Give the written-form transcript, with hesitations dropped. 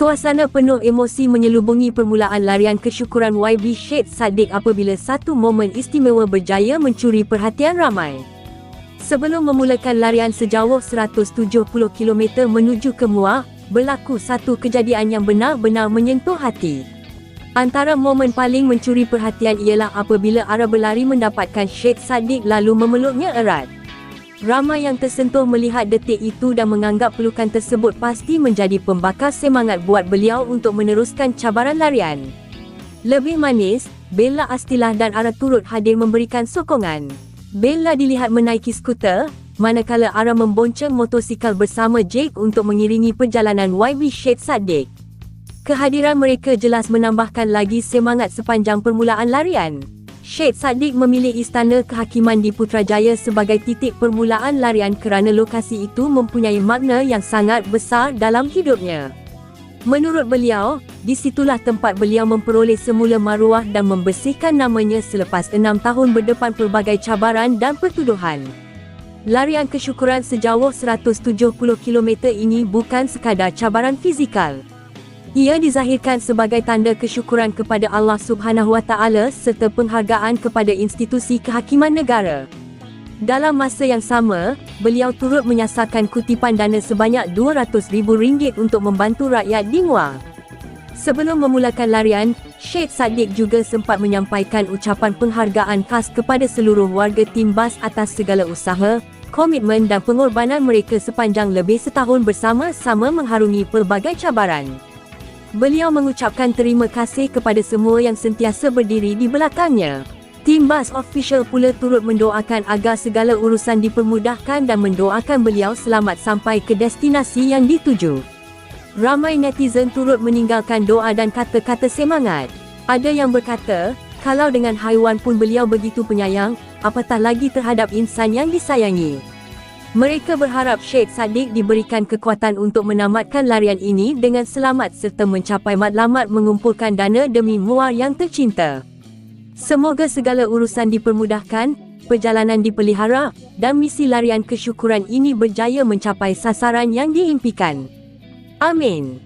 Suasana penuh emosi menyelubungi permulaan larian kesyukuran YB Syed Saddiq apabila satu momen istimewa berjaya mencuri perhatian ramai. Sebelum memulakan larian sejauh 170 km menuju ke Muar, berlaku satu kejadian yang benar-benar menyentuh hati. Antara momen paling mencuri perhatian ialah apabila arah berlari mendapatkan Syed Saddiq lalu memeluknya erat. Ramai yang tersentuh melihat detik itu dan menganggap pelukan tersebut pasti menjadi pembakar semangat buat beliau untuk meneruskan cabaran larian. Lebih manis, Bella Astilah dan Ara turut hadir memberikan sokongan. Bella dilihat menaiki skuter, manakala Ara membonceng motosikal bersama Jake untuk mengiringi perjalanan YB Syed Saddiq. Kehadiran mereka jelas menambahkan lagi semangat sepanjang permulaan larian. Syed Saddiq memilih Istana Kehakiman di Putrajaya sebagai titik permulaan larian kerana lokasi itu mempunyai makna yang sangat besar dalam hidupnya. Menurut beliau, di situlah tempat beliau memperoleh semula maruah dan membersihkan namanya selepas 6 tahun berdepan pelbagai cabaran dan pertuduhan. Larian kesyukuran sejauh 170 km ini bukan sekadar cabaran fizikal. Ia dizahirkan sebagai tanda kesyukuran kepada Allah Subhanahu Wa Taala serta penghargaan kepada institusi kehakiman negara. Dalam masa yang sama, beliau turut menyasarkan kutipan dana sebanyak RM200,000 untuk membantu rakyat di Muar. Sebelum memulakan larian, Syed Saddiq juga sempat menyampaikan ucapan penghargaan khas kepada seluruh warga tim bas atas segala usaha, komitmen dan pengorbanan mereka sepanjang lebih setahun bersama-sama mengharungi pelbagai cabaran. Beliau mengucapkan terima kasih kepada semua yang sentiasa berdiri di belakangnya. Tim bas official pula turut mendoakan agar segala urusan dipermudahkan dan mendoakan beliau selamat sampai ke destinasi yang dituju. Ramai netizen turut meninggalkan doa dan kata-kata semangat. Ada yang berkata, kalau dengan haiwan pun beliau begitu penyayang, apatah lagi terhadap insan yang disayangi. Mereka berharap Syed Saddiq diberikan kekuatan untuk menamatkan larian ini dengan selamat serta mencapai matlamat mengumpulkan dana demi Muar yang tercinta. Semoga segala urusan dipermudahkan, perjalanan dipelihara, dan misi larian kesyukuran ini berjaya mencapai sasaran yang diimpikan. Amin.